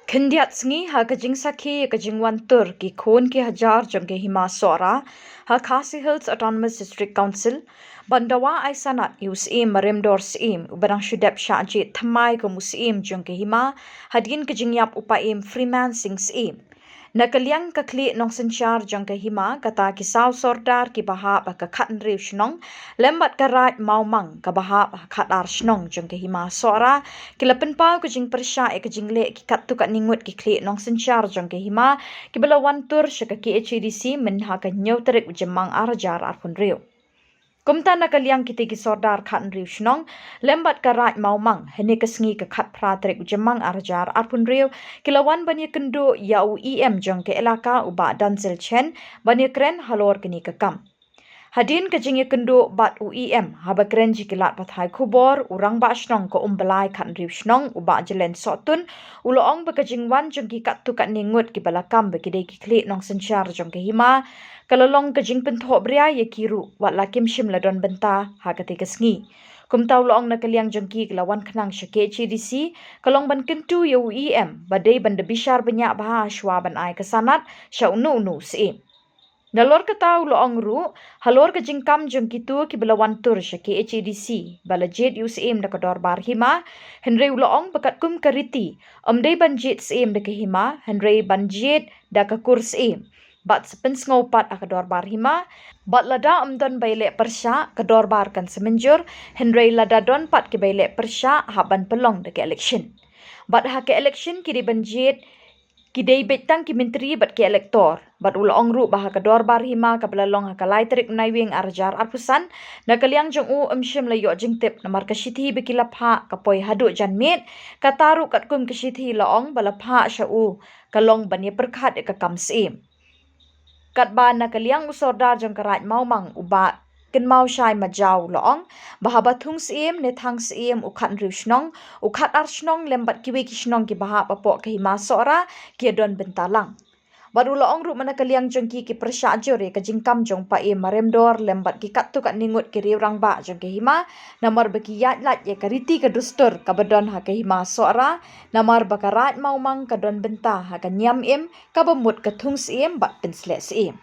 Kendiat sengi ha kajing sakhi kajing wantur ki khon ki hajar jong ke hima sora ha Khasi Hills Autonomous District Council bandawa ai sanat use im maremdor sim ubarang shudep shaji thamai ko musim jong ke hima hadin kajing yap upaim Freeman sing sim nakaliang kakli nong senchar jong ke hima kata ki saw sordar ki bahap ka khat riu shnong lembat karat maumang ka bahap khatar shnong jong ke hima sora kilapen pau kajing persha e kajing le ki kat tu kat ningut ki kli nong senchar jong ke hima ki balawan tur shaka ki HDC men ha ka nyau tarik ujemang arjar arpun riu kumta nakaliang kiti ki sordar khat riu shnong lembat karat maumang hene kasngi ka khat pra tarik ujemang arjar arpun riu kilawan bani kendo yau EM jong ke elaka uba danzel chen bani kren halor kini ka kam Hadin kajing kendo bat UEM haba keren jikilat pathai kubor urang ba shnong ko umbalai khan riu shnong uba jelen sotun uloong ba kajing wan jong ki kat tu kat ningut ki balakam ba kidei ki kli nong senchar jong ke hima kalolong kajing pentho bria ye kiru wat lakim shim ladon benta ha kate kasngi kumtau loong na kaliang jong ki lawan khnang shake HDC kalong ban kentu ye UEM badai ban de bishar banyak bah shwa ban ai kasanat sha unu unu sim Nalor katau loong ru, halor ka jingkam jong kitu ki belawan tur syaki HADC, balajit USM da kador bar hima, henry loong bakat kum kariti, omday banjit SM da hima, henry banjit da kakur SM. Bat sepens ngopat akador bar hima, bat lada omdon baile persya kador bar kan semenjur, henry lada don pat ki baile persya haban pelong da ke election. Bat ha ke election kiri banjit Kidei betang ki menteri bat ki elektor bat ulong ru bah ka dor bar hima ka belalong ha kalai terik naiwing arjar arpusan na kaliang jong u shim la yo jingtip namar ka shithi be kilapha ka poi hadu janmet ka taru kat kum ka shithi laong balapha sha u kalong bani perkhat ka kamsim kat ba na kaliang usordar jong karat maumang uba ken mau shai majau loong bahaba thung sim ne thang sim ukhat riu shnong ukhat ar shnong lembat kiwe ki shnong ki baha papo ka hima sora ki don bentalang baru loong ru mana kaliang jong ki persya jore ka jingkam jong pa e maremdor lembat ki kat tu kat ningut ki riu rang ba jong ke hima namar baki yat lat ye kariti ka dustur ka badon ha ka hima sora namar bakarat maumang ka don benta ha ka nyam im ka bamut ka thung sim bat pensle sim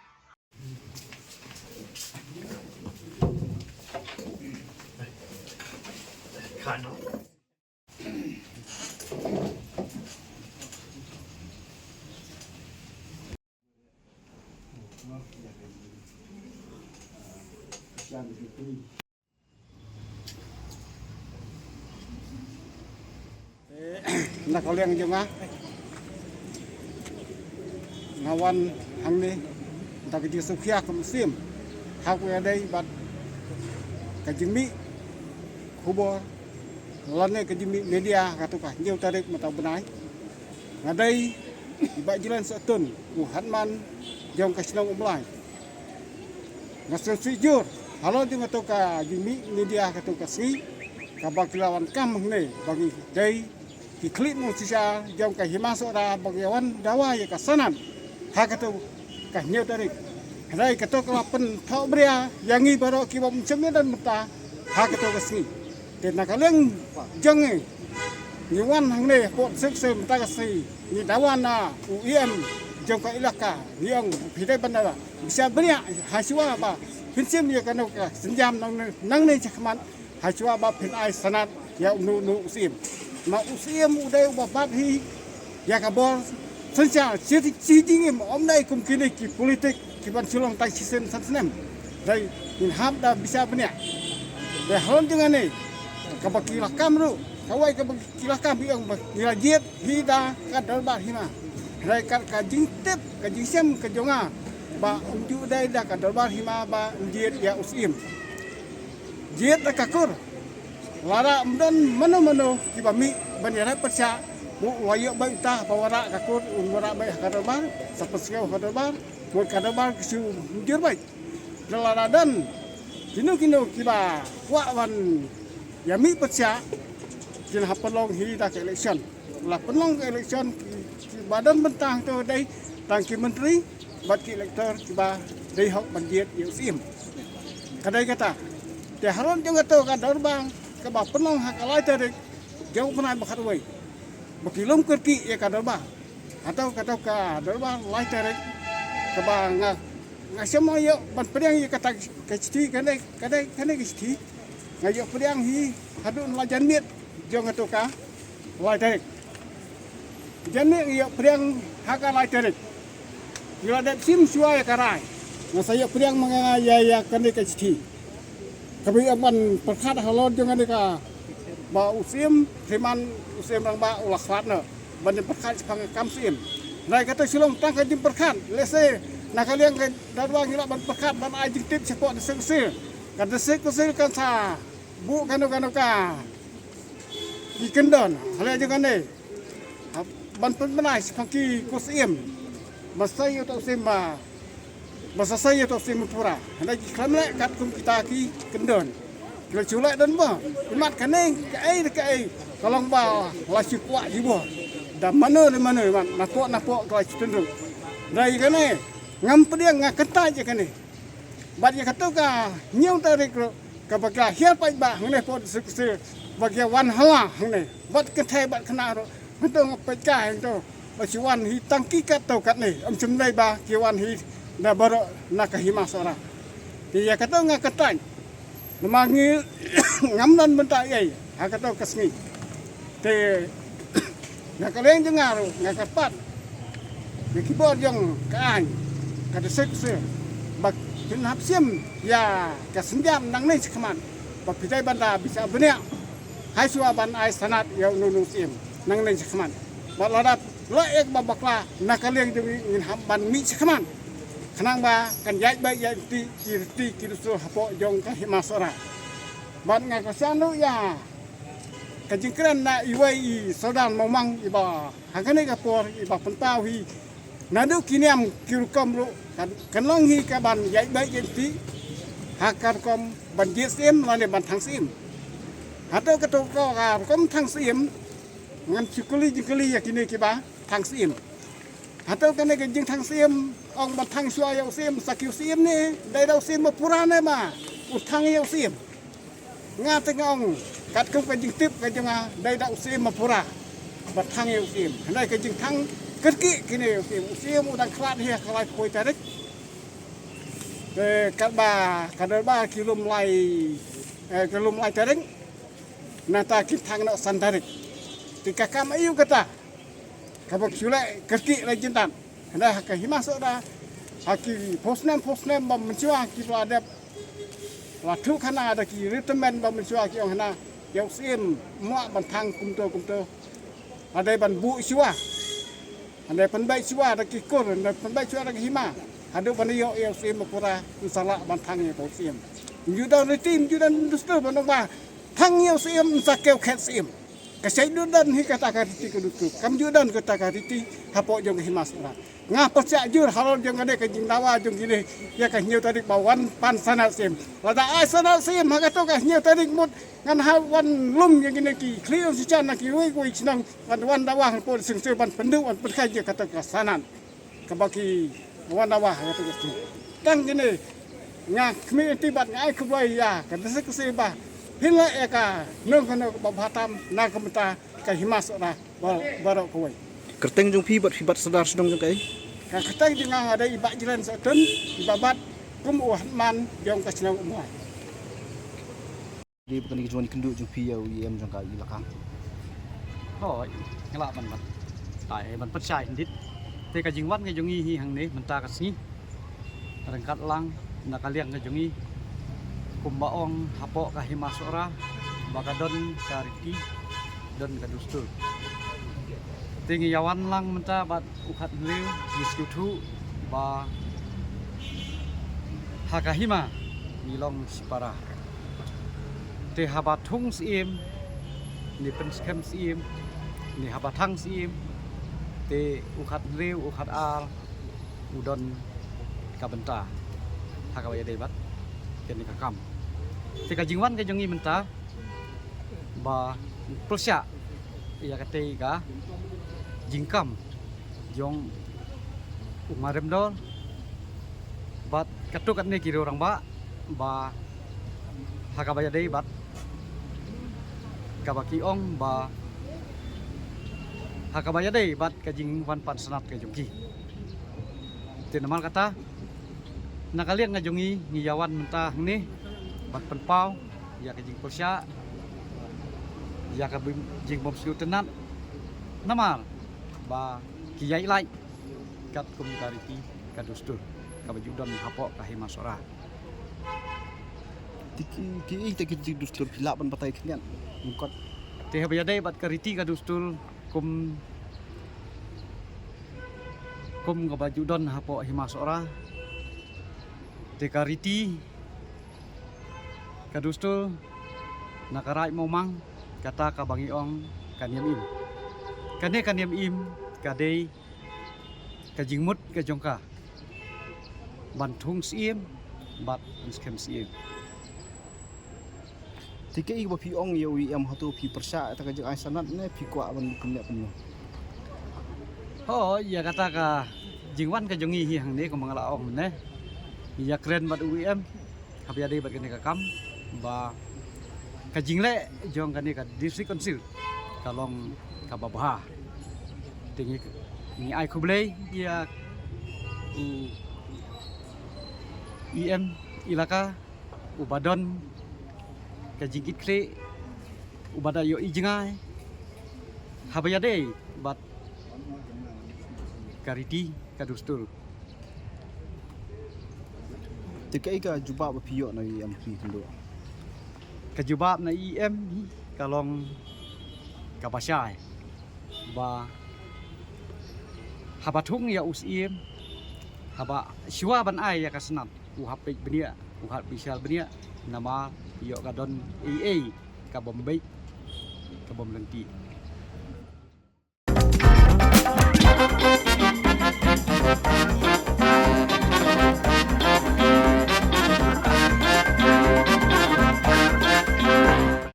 Nak kalian jemaah ngawan hang ni tak kerja sukhiah ke musim hak ada bat kajimi kubor lawan kajimi media katukah jauh tarik mata benai ngadai ibak jalan setun Hatman jom kasnong umlai ngasel sijur halo jeung atuka jimi media katuka si kabak lawan kam ni bagi dai ki klik mo sisa jom ka himasok ra bagawan dawa ya kasanan ha katu ka nyeu tarik rai katu kelapen thau bria yangi baro ki bom cemnya dan meta ha katu kasni te nakaleng jeng ni nyuan hang ne pot sek se meta kasi ni dawana UIM jom ka ilaka yang pidai bandara bisa bria haswa ba pinsim ya kanu ka senjam nang ne chakman haswa ba pin ai sanat ya nu sim ma usiam uday babat hi ya kabor senja si dingim omnai kum kini ki politik ki ban sulong tai sisen satsnem dai in hab da bisa benya de hon dengan ni kabakilah kamru kawai kabakilah kam yang ngajit hida kadal ba hima dai ka jingtep ka jingsem ka jonga ba unju dai da kadal ba hima ba jit ya usim jit da kakur lara mdan mano kibami banira persya bu wayo baik tah bawara kakut umura baik kadarbar sapeskew kadarbar buat kadarbar kesu jur baik lara dan kino kiba wan yami persya kin hapelong hida ke election la penong ke election badan bentang tu dai tangki menteri bat ki elektor kiba dai hok banjit yusim kadai kata te haron jeung atuh kadarbang kaba penong hakalai tarik jauh pernah bakat wei bakilom kerki ya kadalba atau ka dalba lai terek ka ba nga semua yo ban pedang ya kata keciti kane keciti nga yo pedang hi hadun lajan miet jong atu ka lai terek jane yo pedang haka lai terek gila dep sim suai karai nga saya pedang mangaya kane keciti kabi aman perkhat halon jong ane ka ba usim teman usim rang ba ulah khatna ban perkhat phang kam sim nai kata silong tang ka jim perkhat lese nakaliang ka dadwa ngila ban perkhat ban ajing tip sepok desek kan desek kan sa bu kanu ka ikendon hale jengane ban penai phangki kusim masai to sim ma masasai to sim pura handa khamle kat kum kita ki kendon kalau culek dan bah, imat kaneng kai, kalau bah lasi kuat jiwa, dah mana imat napok kalau cenderung, dari kene ngam pediang ngak ketai je kene, bagi kata ka nyau tarik ka baga hiar pai bah ngene pot se bagi wan hala ngene, bat ketai bat kena ro, betul ngapai kai itu, bagi wan hi tangki kat tau kat ni, cemdai bah kiwan hi dah baru nak himas orang, dia kata ngak ketai. Memanggil ngamdan bentak yai, hak atau kesni. Te nak kalian dengar, nak kapat. Keyboard yang kaan, kata sekse. Bak jenhap sim ya kesenjam nang ni sekaman. Bak pijai banda bisa benak. Hai suaban ai sanat ya nunu sim nang ni sekaman. Bak ladat laek babakla nak kalian ingin hamban mi sekaman. Kenang ba kan yai ba yai ti kirusul hapo jong ka himasora ban nga kasano ya kajingkran na iwai sodan momang iba hangane ka por iba pentau hi nadu kiniam kirukam ru kan long hi ka ban yai ba yai ti hakar kom ban sim lane ban thang sim hato ka to ko ka kom thang sim ngan chikuli jikuli ya kini ki ba thang sim hato ka ne ka jing thang sim ông bật thang xua yêu sim sakiu sim ni đây đâu sim mà pura này mà ụt thang yêu sim nga tiếng ông cắt không cái jing tip cái jang đây đâu sim mà pura bật thang yêu sim đây cái jing thang cất kỹ cái này sim udah kelat hier kalau koi tarik kat ba kilom lai tarik nata kit thang nak san tarik tika kam ayu kata kabak sulai cất kỹ lai jintan Hendak ke himas ada haki posnem bam mencua ki ada latu kana ada ki retemen bam mencua ki hana yau sim muak bantang kumto ada ban bu siwa ada penbai siwa ada ki kor ada penbai siwa ada ki hima ada ban yo yau sim pura insala bantang ye sim judan retim judan dustu banwa thang yau sim sakel khet sim kasai dudan hi kata kariti kudutu kam judan kata kariti hapo jong himas ora ngah percaya jur halon jong ade ke jingdawa jong gini ya ka nyu tarik bawan pan sanat sim lada ai sanat sim haga to ka nyu tarik mut ngan ha wan lum yang gini ki kliu si chan ki wi wi chnang wan dawa po sing se ban pendu wan perkai je kata ka sanan ka baki wan dawa kata ka tang gini ngah kmi tibat ngai kubai ya ka desek se ba hila eka nung kana babatam na kamta ka himas ora barok kuai Kerteng jung fibat sedar sedong jung kai. Ka katay dengan ada ibak jiran satun ibabat kum man jong ka sinau umai. Di bukan ki juan kendu jung fi yau yem jung kai ilakang. Rồi, cái lạ mình tại mình bất sai đít thì cái jing wat cái jungi hi hang này mình ta cái sini kadang kat lang nak kalian cái jungi kumbaong hapo ka himasora bakadon kariki don kadustu tinggi yawan lang menta bat ukat liu diskutu ba hakahima nilong sipara te habatung sim ni penskem sim ni habatang sim te ukat liu ukat al udon kabenta hakawaya debat ken kakam te kajingwan ke jongi menta ba persya ya kate ga jingkam jong umarem dol bat katukat ne kiro orang ba hakabaya dei bat kabaki ong ba hakabaya dei bat kajing wan pan sanat ka jungki tinamal kata nakaliang ngajungi ngiyawan mentah ni bat penpau ya kajing posya ya ka jing bom siu tenat namal ba kiyai lai kat komunitariti kadustur kabajudon hapok kahimasora Ki te ki dustur pilapan patai kinian. Mukot teh bayadai bat kariti kadustur kum kabajudon hapok himasora te kariti kadustur nakarai momang kata kabangiong kaniam im kaniam im kadei kajingmut kajongka bantung siem bat skem siem tike i ba pi ong yo em hatu pi persa ta ka ai sanat ne pi kwa ban punya punya. oh ya kata ka jingwan kajongi hi hang ne ko mangala ong ne ya keren bat UIM habiade bat kene ka kam ba kajingle jong kane ka district council kalong kababah tingi ni ai kublei ya IM ilaka ubadon kajingit kre ubada yo ijngai habayade bat kariti kadustul Tike i ka juba ba pi yo na em pi kendo. kajubab na IM kalong kabasyai ba habatung ya usim haba siwa ban ai ya kasnat uhapik benia uhat bisal benia nama yo kadon AA kabom baik kabom lenti